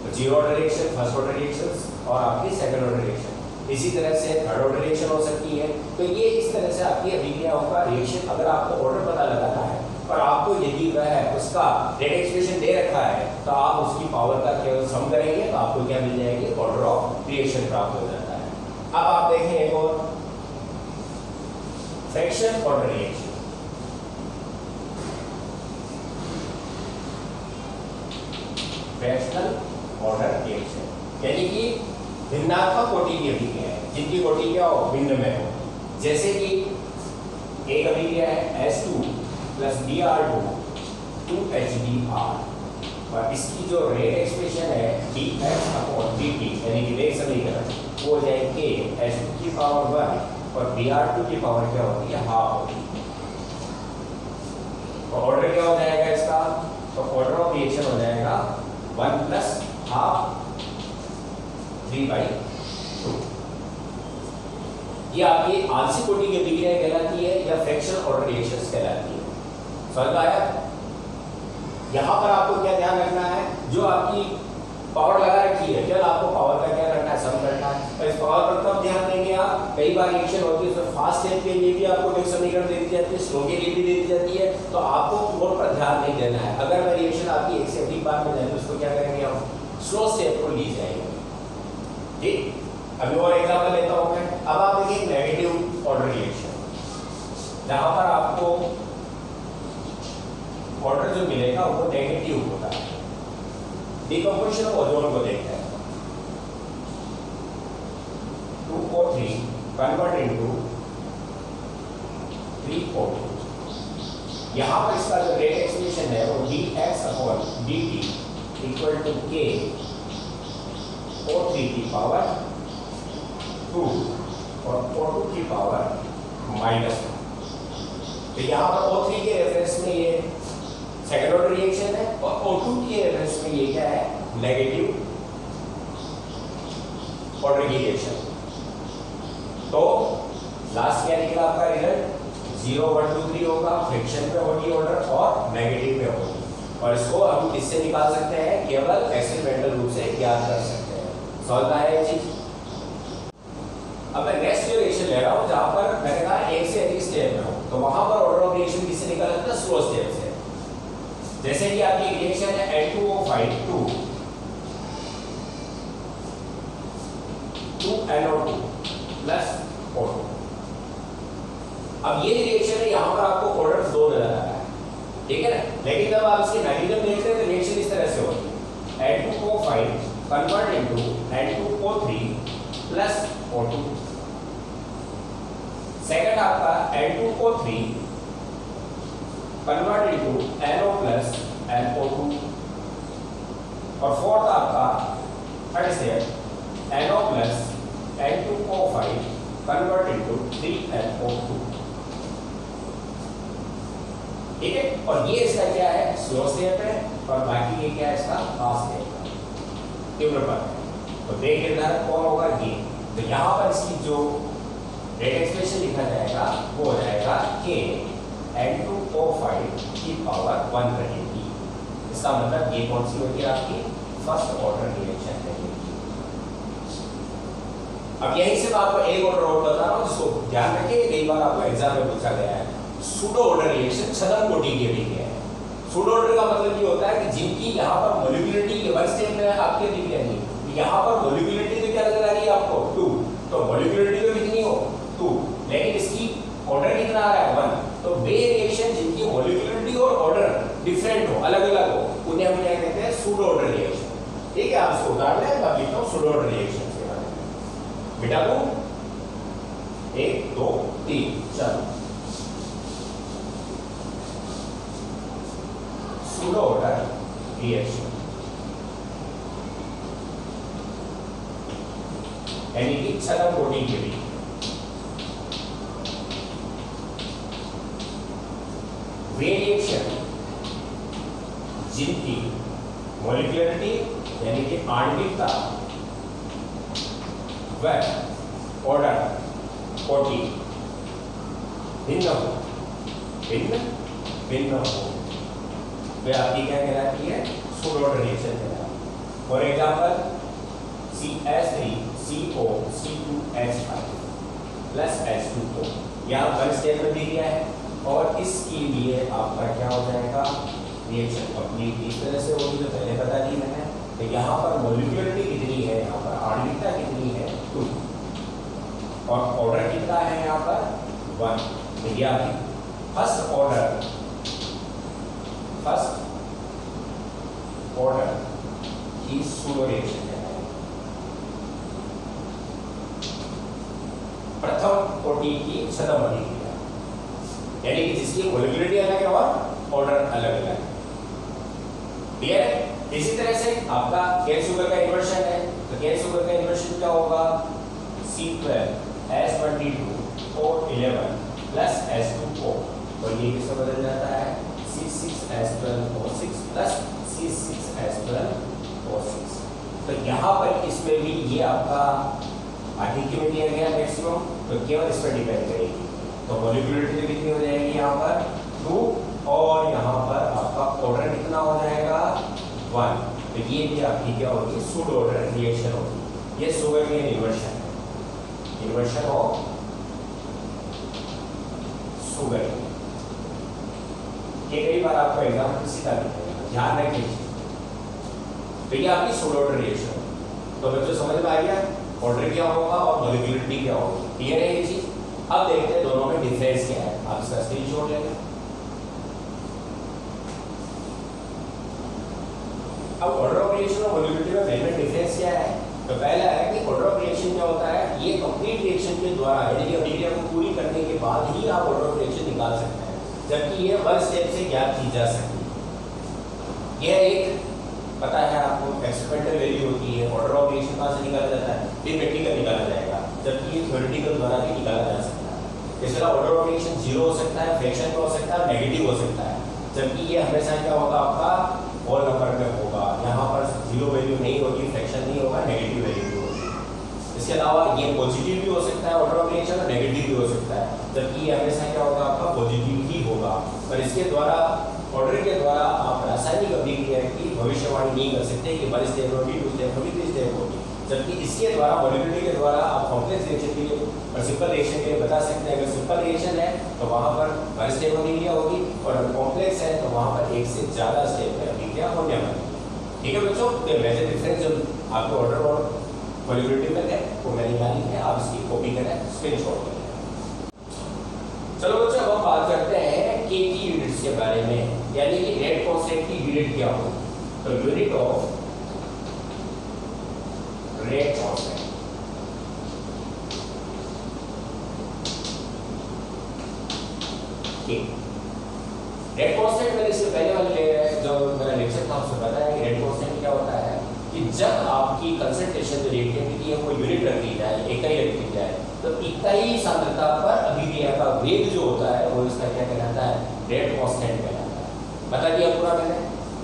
तो zero order reaction, first order reaction और आपकी सेकंड ऑर्डर रिएक्शन। इसी तरह से थर्ड ऑर्डर रिएक्शन हो सकती है। तो ये इस तरह से आपकी अभिक्रियाओं का रिएक्शन, अगर आपको ऑर्डर पता लगाना है और आपको यदि वह उसका रेट एक्सप्रेशन दे रखा है तो आप उसकी पावर का केवल सम करेंगे तो आपको क्या मिल जाएगी, ऑर्डर ऑफ रिएक्शन प्राप्त हो जाता है। अब आप देखें एक और fraction order reaction. Fractional order reaction यानी कि भिन्नात्मक कोटि की अभिक्रिया है, जिनकी कोटि क्या हो, भिन्न में हो। जैसे कि एक अभिक्रिया है H2 प्लस Br2 2HBr और इसकी जो रेट एक्सप्रेशन है dx अपॉन dt यानी कि वेग समीकरण वो हो जाएगी H2 की पावर 1 और Br2 की पावर क्या होती है, हाफ होती है। और ऑर्डर क्या हो जाएगा इसका, तो ऑर्डर ऑफ रिएक्शन हो जाएगा 1 प्लस हाफ 3/2। ये आपकी आंशिक कोटि की अभिक्रिया कहलाती है या फ्रैक्शनल ऑर्डर रिएक्शंस कहलाती है। समझ आया? यहाँ पर आपको क्या ध्यान रखना है, जो आपकी पावर लगा रखी है केवल आपको पावर का क्या करना है, सम करना है। तो इस पावर पर कब ध्यान देंगे आप, कई बार रिएक्शन होती है उसमें फास्ट स्टेप के लिए भी आपको वेग समीकरण दे दी जाती है, स्लो के लिए भी दे दी जाती है, तो आपको मोड पर ध्यान नहीं देना है। अगर मैं रिएक्शन आपकी एक से अधिक बार में जाए तो उसको क्या करेंगे, हम स्लो स्टेप को ली जाएंगे। ठीक, अभी और एग्जांपल लेता हूं मैं। अब आप देखिए नेगेटिव ऑर्डर रिएक्शन, जहां पर आपको ऑर्डर जो मिलेगा वो नेगेटिव होता है। डिकम्पोजिशन ऑफ ओजोन को देखते हैं। 2O3 convert into 3O2। यहां पर इसका जो रेट एक्सप्रेशन है वो dx upon dt equal to k O3 की पावर 2 और O2 की पावर -1। तो यहाँ पर O3 के रेफरेंस में ये सेकंड ऑर्डर रिएक्शन है और O2 के रेफरेंस में ये क्या है, नेगेटिव ऑर्डर की रिएक्शन। तो लास्ट क्या निकला आपका रिजल्ट, 0 1 2 3 होगा, फ्रिक्शन पे होगी ऑर्डर और नेगेटिव पे होगी। और इसको हम किससे निकाल सकते हैं, केवल एक्सपेरिमेंटल रूप से ज्ञात कर सकते हैं। समझ में आया ये चीज? अब मैं नेक्स्ट रिएक्शन ले रहा हूं जहां पर मैंने कहा एक से अधिक स्टेप में हो, तो वहां पर ऑर्डर ऑफ रिएक्शन किससे निकाला जाता है, स्लो स्टेप से। जैसे कि आपकी रिएक्शन है N2O5 2NO2 प्लस O2। अब ये रिएक्शन है, यहां पर आपको ऑर्डर 2 नजर आ रहा है, ठीक है ना। लेकिन जब आप इसके मैकेनिज्म देखते हैं तो रिएक्शन इस तरह से होती है, N2O5 convert into N2O3 plus O2। Second आपका N2O3 convert into NO plus NO2 और फोर्थ आपका third step NO plus N2O5 convert into 3NO2। ठीक है। और ये इसका क्या है, स्लो स्टेप है, और बाकी ये क्या है, इसका फास्ट स्टेप है, तीव्र पद है। तो वेग निर्धारक कौन होगा, ये। तो यहाँ पर इसकी जो रेट एक्सप्रेशन लिखा जाएगा वो हो जाएगा k n2O5 की पावर 1 रहेगी। इसका मतलब ये कौन सी होगी, आपकी फर्स्ट ऑर्डर रिएक्शन रहेगी। अब यहीं से मैं आपको एक ऑर्डर और बता रहा हूँ जिसको ध्यान रखिए, कई बार आपको एग्जाम में पूछा गया है। सूडो ऑर्डर रिएक्शन छद्म कोटि के भी है। सूडो ऑर्डर का मतलब ये होता है कि जिनकी यहाँ पर मॉलिक्यूलरिटी के वर्ड स्टेप में आपके दिख रही है, यहाँ पर मॉलिक्यूलरिटी तो क्या नजर आ रही है आपको 2, तो मॉलिक्यूलरिटी तो कितनी हो 2, लेकिन इसकी ऑर्डर कितना आ रहा है 1। तो वे रिएक्शन जिनकी मॉलिक्यूलरिटी और ऑर्डर डिफरेंट हो, अलग अलग हो, उन्हें हम क्या कहते हैं, सूडो ऑर्डर रिएक्शन। ठीक है, आप इसको उतार लें, मैं लिखता हूँ सूडो ऑर्डर रिएक्शन के बारे में। बेटा को 1 2 3 चलो, सूडो ऑर्डर रिएक्शन यानी कि छद्म कोटि के भी वे रिएक्शन जिनकी मॉलिक्यूलरिटी यानी कि आणविकता व ऑर्डर कोटि भिन्न हो, भिन्न हो, वे आपकी क्या कहलाती है, सूडो ऑर्डर रिएक्शन कहलाती है। For example CH3CO C2H5 plus H2O, यहाँ वन स्टेप में दी गया है, और इसके लिए आपका क्या हो जाएगा, रिएक्शन कंप्लीट इस तरह से होगी जो पहले बता दी मैंने। तो यहाँ पर मॉलिक्यूलरिटी कितनी है, यहाँ पर आणविकता कितनी है 2, और ऑर्डर कितना है यहाँ पर 1। तो ये आपकी फर्स्ट ऑर्डर की सूडो रिएक्शन है, प्रथम कोटि की छद्म अभिक्रिया, यानी कि जिसकी मॉलिक्यूलरिटी अलग है और ऑर्डर अलग अलग है। क्लियर है। इसी तरह से आपका केन शुगर का इन्वर्शन है, तो केन शुगर का इन्वर्शन क्या होगा, C12H22O11 प्लस H2O, और ये किससे बदल जाता है, C6H12O6 प्लस C6H12O6। तो यहाँ पर इसमें भी ये आपका आर्टिक्यूल में दिया गया मैक्सिमम, तो केवल इस पर डिपेंड करेगी। तो मॉलिक्यूलरिटी कितनी हो जाएगी यहाँ पर 2, और यहाँ पर आपका ऑर्डर कितना हो जाएगा 1। तो ये भी आपकी क्या होगी, सूडो ऑर्डर रिएक्शन होगी। ये शुगर के इन्वर्शन है, इन्वर्शन ऑफ शुगर। ये कई बार आपको एग्जाम में सीधा लिखेगा, ध्यान रखिए। तो ये आपकी सूडो ऑर्डर रिएक्शन। तो बच्चों समझ में आ गया ऑर्डर क्या होगा और मॉलिक्यूलरिटी क्या होगी, क्लियर है ये चीज। अब देखते हैं दोनों में डिफरेंस क्या है, आप इसका स्क्रीनशॉट लेंगे। अब ऑर्डर ऑफ रिएक्शन और मॉलिक्यूलरिटी में मेन डिफरेंस क्या है, तो पहला है कि ऑर्डर ऑफ रिएक्शन क्या होता है, ये कंप्लीट रिएक्शन के द्वारा यानी कि अभिक्रिया को पूरी करने के बाद ही आप ऑर्डर ऑफ रिएक्शन निकाल सकते हैं, जबकि ये वन स्टेप से ज्ञात की जा सकती है। यह एक पता है आपको एक्सपेरिमेंटल वैल्यू होती है, ऑर्डर ऑफ रिएक्शन कहाँ से निकाला जाता है, फिर प्रैक्टिकल निकाला जाएगा, जबकि ये थ्योरेटिकल द्वारा भी निकाला जा सकता है। इस तरह ऑर्डर ऑफ रिएक्शन 0 हो सकता है, फ्रैक्शन का हो सकता है, नेगेटिव हो सकता है, जबकि ये हमेशा क्या होगा, आपका होल नंबर में होगा। यहाँ पर 0 वैल्यू नहीं होगी, फ्रैक्शन नहीं होगा, नेगेटिव वैल्यू भी होगी। इसके अलावा ये पॉजिटिव भी हो सकता है ऑर्डर ऑफ रिएक्शन, और नेगेटिव भी हो सकता है, जबकि ये हमेशा क्या होगा, आपका पॉजिटिव ही होगा। और इसके द्वारा ऑर्डर के द्वारा आप रासायनिक अभिक्रिया की भविष्यवाणी नहीं कर सकते कि 1 स्टेप होगी, 2 स्टेप होगी, 3 स्टेप होगी, जबकि इसके द्वारा मॉलिक्यूलरिटी के द्वारा आप कॉम्प्लेक्स रिएक्शन के लिए और सिंपल रिएक्शन के लिए बता सकते हैं। अगर सिंपल रिएक्शन है तो वहाँ पर 1 स्टेप अभिक्रिया होगी, और अगर कॉम्प्लेक्स है तो वहाँ पर 1 से ज़्यादा स्टेप में अभिक्रिया होने वाली है। ठीक है बच्चों, तो मेजर डिफरेंस जो आपके ऑर्डर और मॉलिक्यूलरिटी में है वो मैंने निकाली है, आप इसकी कॉपी करें, स्क्रीनशॉट करें। चलो बच्चों, अब हम बात करते हैं के की यूनिट्स के बारे में, यानी कि रेट कांस्टेंट की यूनिट क्या हो। तो unit of rate constant, rate constant मैंने इससे पहले वाले जो मेरा लेक्चर था उसमें बताया कि रेट कांस्टेंट क्या होता है कि जब आपकी कंसंट्रेशन जो रिएक्टिविटी है वो यूनिट रख दी जाए, इकाई रख दी जाए, तो इकाई सांद्रता पर अभिक्रिया का वेग जो होता है वो इसका क्या कहलाता है, रेट कांस्टेंट कहलाता है। बता दिया पूरा मैंने।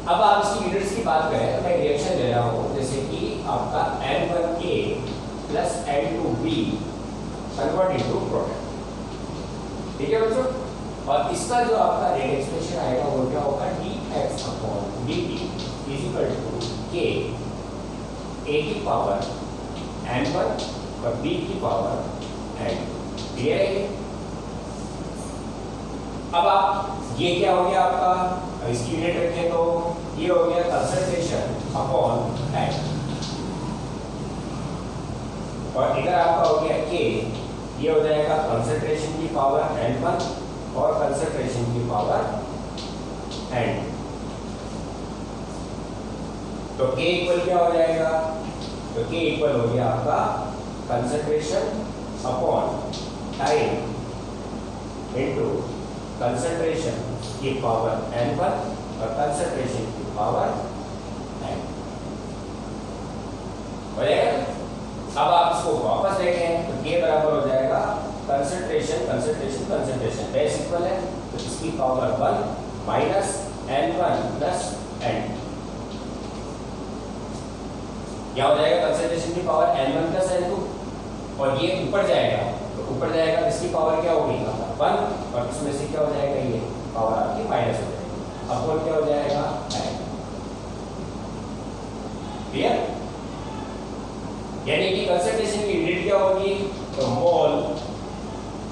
अब आप इसकी यूनिट्स की बात करें तो मैं रिएक्शन ले रहा हूँ, जैसे कि आपका N1A plus N2B convert into product, ठीक है बच्चों। और इसका जो आपका रेट एक्सप्रेशन आएगा वो क्या होगा, dx/dt is equal to k a की पावर n1 और b की पावर n2। क्लियर है? अब आप ये क्या हो गया आपका, इसकी यूनिट रखें तो ये हो गया कंसंट्रेशन अपॉन टाइम, और इधर आपका हो गया k, ये हो जाएगा कंसंट्रेशन की पावर n1 और कंसंट्रेशन की पावर n। तो k इक्वल क्या हो जाएगा, तो k इक्वल हो गया आपका concentration upon time into concentration की पावर n1 और कंसंट्रेशन की पावर n हो जाएगा। अब आप इसको वापस देखें तो k बराबर हो जाएगा concentration concentration concentration base equal है, तो इसकी power 1 minus n1 plus n2। क्या हो जाएगा, कंसंट्रेशन की पावर n1 प्लस n2, और ये ऊपर जाएगा तो ऊपर जाएगा, इसकी पावर क्या होगी 1, और इसमें से क्या हो जाएगा, ये पावर आपकी माइनस हो जाएगी, अपॉन क्या हो जाएगा n। क्लियर? यानी कि कंसंट्रेशन की यूनिट क्या होगी, तो मोल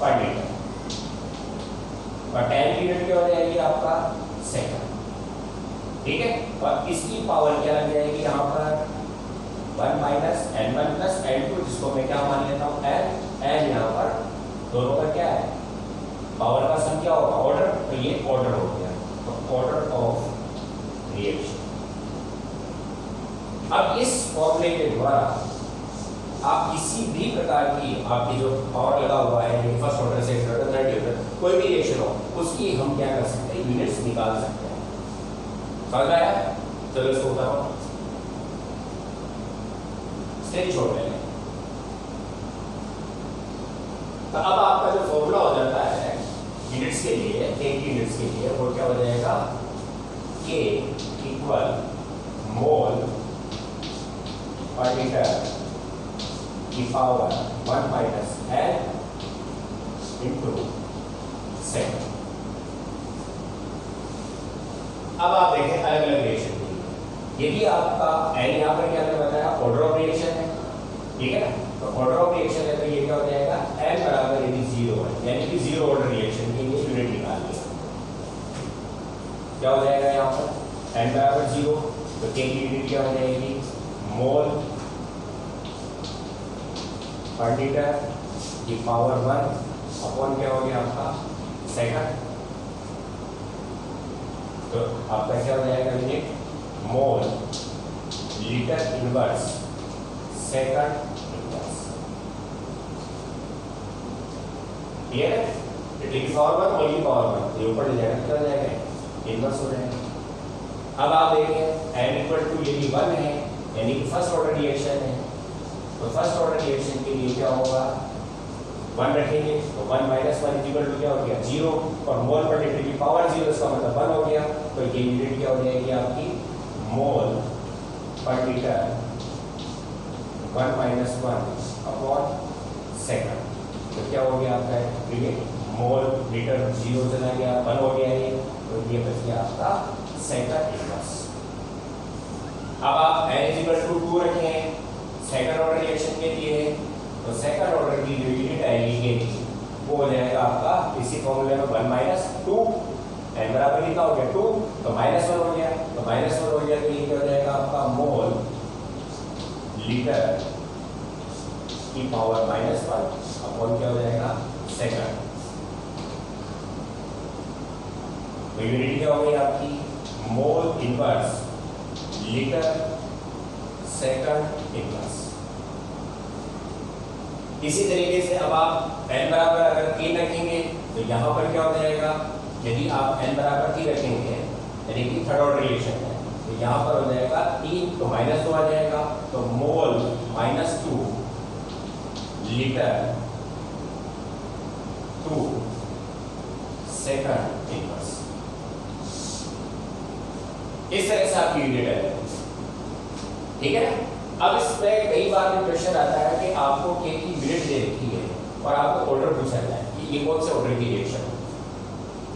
पर लीटर, और टाइम की यूनिट क्या हो जाएगी आपका सेकंड, ठीक है। और इसकी पावर क्या लग जाएगी यहाँ पर 1 माइनस n1 प्लस n2, जिसको मैं क्या मान लेता हूँ n यहाँ पर दोनों का क्या है, पावर का सम क्या होगा, ऑर्डर, तो ये ऑर्डर हो गया, तो ऑर्डर ऑफ रिएक्शन। अब इस फॉर्मूले के द्वारा आप किसी भी प्रकार की आपकी जो पावर लगा हुआ है, फर्स्ट ऑर्डर से थर्ड ऑर्डर कोई भी रिएक्शन हो, उसकी हम क्या कर सकते हैं, यूनिट्स निकाल सकते हैं। समझ आया? चलो इसको उतारो, स्टेज छोड़ लेंगे। तो अब आपका जो फॉर्मूला हो जाता है यूनिट्स के लिए, एक यूनिट्स के लिए, वो क्या हो जाएगा, K इक्वल मोल पर लीटर की power 1 minus n into second. अब आप देखें अलग अलग रिएक्शन के लिए, यदि आपका n यहाँ पर क्या हमने बताया, ऑर्डर ऑफ रिएक्शन है, ठीक है ना, तो ऑर्डर ऑफ रिएक्शन है तो ये क्या हो जाएगा, n बराबर यदि 0 है, यानी कि 0 ऑर्डर रिएक्शन के लिए यूनिट निकाल लिया, क्या हो जाएगा यहाँ पर n बराबर 0, तो k की यूनिट क्या हो जाएगी, मोल पर लीटर की पावर 1 अपॉन क्या हो गया आपका सेकंड, तो आपका क्या हो जाएगा unit, mole litre inverse second inverse. Clear है? टी की पावर 1 मोल की पावर 1, ये ऊपर ले जाएगा, कितना हो जाएगा, इनवर्स हो जाएगा। अब आप देखें n इक्वल टू यदि 1 है, यानी कि फर्स्ट ऑर्डर रिएक्शन है, तो फर्स्ट ऑर्डर रिएक्शन के लिए क्या होगा, 1 रखेंगे, तो 1 माइनस 1 इक्वल टू क्या हो गया 0, और मोल पर लीटर की पावर 0, इसका मतलब 1 हो गया, तो ये यूनिट क्या हो जाएगी आपकी, मोल पर लीटर 1 माइनस 1 अपॉन सेकंड, तो क्या हो गया आपका यूनिट, मोल लीटर 0 चला गया, 1 हो गया ये, तो ये बच गया आपका सेकंड इनवर्स। अब आप n इक्वल टू 2 रखें सेकंड ऑर्डर रिएक्शन के लिए, तो सेकंड ऑर्डर की जो यूनिट आएगी के वो हो जाएगा आपका इसी फॉर्मूले में 1 माइनस 2, n बराबर कितना हो गया 2, तो माइनस 1 हो गया, तो माइनस 1 हो गया, तो ये क्या हो जाएगा आपका मोल लीटर की पावर -1 अपॉन क्या हो जाएगा सेकंड, तो यूनिट क्या हो गई आपकी mole inverse litre second inverse. इसी तरीके से अब आप n बराबर अगर 3 रखेंगे तो यहाँ पर क्या हो जाएगा, यदि आप n बराबर 3 रखेंगे यानी कि थर्ड ऑर्डर रिएक्शन है, तो यहाँ पर हो जाएगा 3, तो -2 आ जाएगा, तो मोल -2 लीटर 2 सेकंड इनवर्स। इस तरह से आपकी यूनिट है, ठीक है ना। अब इसमें कई बार क्वेश्चन आता है कि आपको के की यूनिट दे रखी है और आपको ऑर्डर पूछा जाए कि ये कौन से ऑर्डर की रिएक्शन है,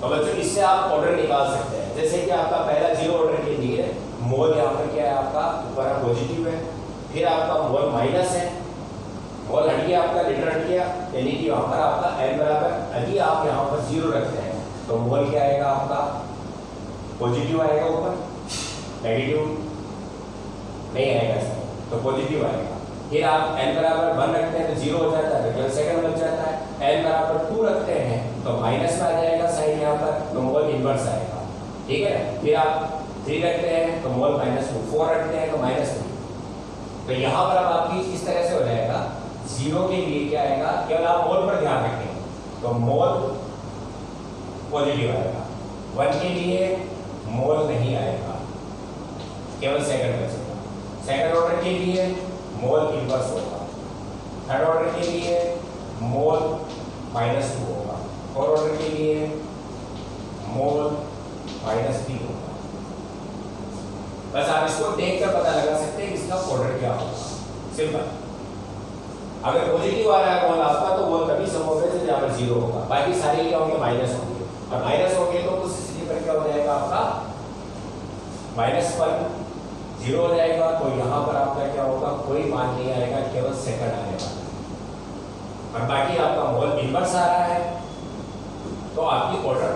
तो बच्चों इससे आप ऑर्डर निकाल सकते हैं। जैसे कि आपका पहला जीरो ऑर्डर के लिए मोल यहाँ पर क्या है, आपका ऊपर पॉजिटिव है, फिर आपका मोल माइनस है, मोल हट गया, आपका लीटर हट गया, यानी कि वहाँ पर आपका n बराबर, यदि आप यहाँ पर जीरो रखते हैं तो मोल क्या आएगा, आपका पॉजिटिव आएगा, ऊपर नेगेटिव नहीं आएगा सर, तो पॉजिटिव आएगा। फिर आप n बराबर 1 रखते हैं तो जीरो हो जाता है, तो केवल सेकंड बच जाता है। n बराबर 2 रखते हैं तो माइनस में आ जाएगा साइन यहाँ पर, तो मोल इनवर्स आएगा, ठीक है ना। फिर आप 3 रखते हैं तो मोल -2, 4 रखते हैं तो -3। तो यहाँ पर अब आपकी इस तरह से हो जाएगा, जीरो के लिए क्या आएगा, केवल आप मोल पर ध्यान रखें तो मोल पॉजिटिव आएगा, 1 के लिए मोल नहीं आएगा, केवल सेकंड बचेगा। सेकंड ऑर्डर के लिए मोल इनवर्स होगा, थर्ड ऑर्डर के लिए मोल -2 होगा, फोर्थ ऑर्डर के लिए मोल -3 होगा। बस आप इसको देखकर पता लगा सकते हैं इसका ऑर्डर क्या होगा, सिंपल। अगर पॉजिटिव आ रहा है मोल आपका तो मोल तभी संभव है जहाँ पर जीरो होगा, बाकी सारे क्या होंगे, माइनस होंगे, और माइनस होंगे तो उस स्थिति पर क्या हो जाएगा, आपका -1 जीरो हो जाएगा, तो यहाँ पर आपका क्या होगा, कोई मान नहीं आएगा, केवल सेकंड आने वाला है। और बाकी आपका मोल इनवर्स आ रहा है तो आपकी ऑर्डर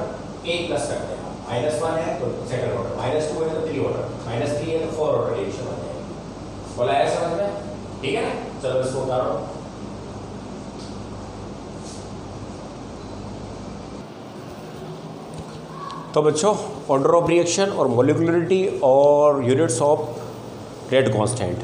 1 प्लस करते हैं, -1 है तो सेकंड ऑर्डर, -2 है तो 3 ऑर्डर, -3 है तो 4 ऑर्डर रिएक्शन हो जाएगी। बोला है समझ में, ठीक है ना। चलो इसको उतारो। तो बच्चों ऑर्डर ऑफ रिएक्शन और मोलिकुलरिटी और यूनिट्स ऑफ रेट कांस्टेंट,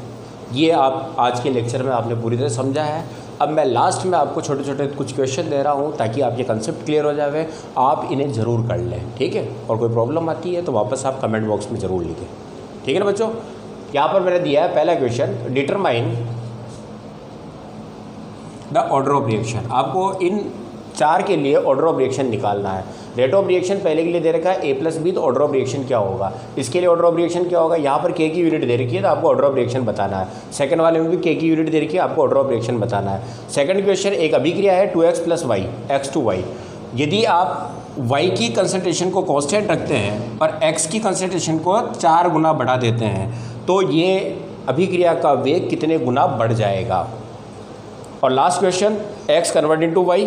ये आप आज के लेक्चर में आपने पूरी तरह समझा है। अब मैं लास्ट में आपको छोटे छोटे कुछ क्वेश्चन दे रहा हूँ ताकि आपके कंसेप्ट क्लियर हो जाए, आप इन्हें ज़रूर कर लें, ठीक है। और कोई प्रॉब्लम आती है तो वापस आप कमेंट बॉक्स में ज़रूर लिखें, ठीक है ना बच्चों। यहाँ पर मैंने दिया है पहला question, determine the order of reaction. आपको इन 4 के लिए ऑर्डर ऑफ रिएक्शन निकालना है। रेट ऑफ रिएक्शन पहले के लिए दे रखा है A+B, तो ऑर्डर ऑफ रिएक्शन क्या होगा, इसके लिए ऑर्डर ऑफ रिएक्शन क्या होगा, यहाँ पर K की यूनिट दे रखी है तो आपको ऑर्डर ऑफ रिएक्शन बताना है। सेकंड वाले में भी K की यूनिट दे रखी है, आपको ऑर्डर ऑफ रिएक्शन बताना है। सेकंड क्वेश्चन, एक अभिक्रिया है 2x + y, x to y। यदि आप y की कंसंट्रेशन को कांस्टेंट रखते हैं और x की कंसंट्रेशन को 4 गुना बढ़ा देते हैं तो ये अभिक्रिया का वेग कितने गुना बढ़ जाएगा। और last question, x convert into y,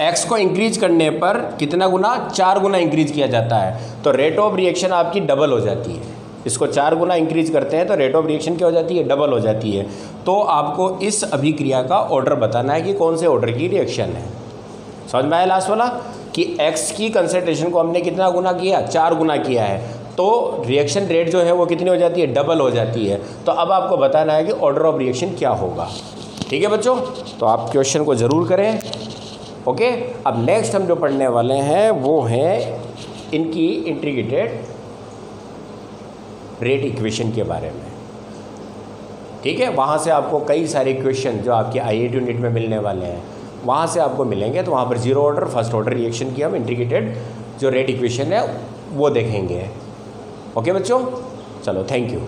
x को इंक्रीज करने पर कितना गुना, 4 गुना इंक्रीज किया जाता है, तो रेट ऑफ रिएक्शन आपकी डबल हो जाती है। इसको 4 गुना इंक्रीज करते हैं तो रेट ऑफ रिएक्शन क्या हो जाती है, डबल हो जाती है। तो आपको इस अभिक्रिया का ऑर्डर बताना है कि कौन से ऑर्डर की रिएक्शन है। समझ में आया लास्ट वाला, कि x की कंसंट्रेशन को हमने कितना गुना किया, 4 गुना किया है, तो रिएक्शन रेट जो है वो कितनी हो जाती है, डबल हो जाती है। तो अब आपको बताना है कि ऑर्डर ऑफ रिएक्शन क्या होगा, ठीक है बच्चों। तो आप क्वेश्चन को ज़रूर करें, ओके। अब नेक्स्ट हम जो पढ़ने वाले हैं वो है इनकी इंटीग्रेटेड रेट इक्वेशन के बारे में, ठीक है। वहाँ से आपको कई सारे क्वेश्चन जो आपके IIT यूनिट में मिलने वाले हैं वहाँ से आपको मिलेंगे, तो वहाँ पर zero order, first order reaction की हम इंटीग्रेटेड जो रेट इक्वेशन है वो देखेंगे, ओके बच्चों। चलो, थैंक यू।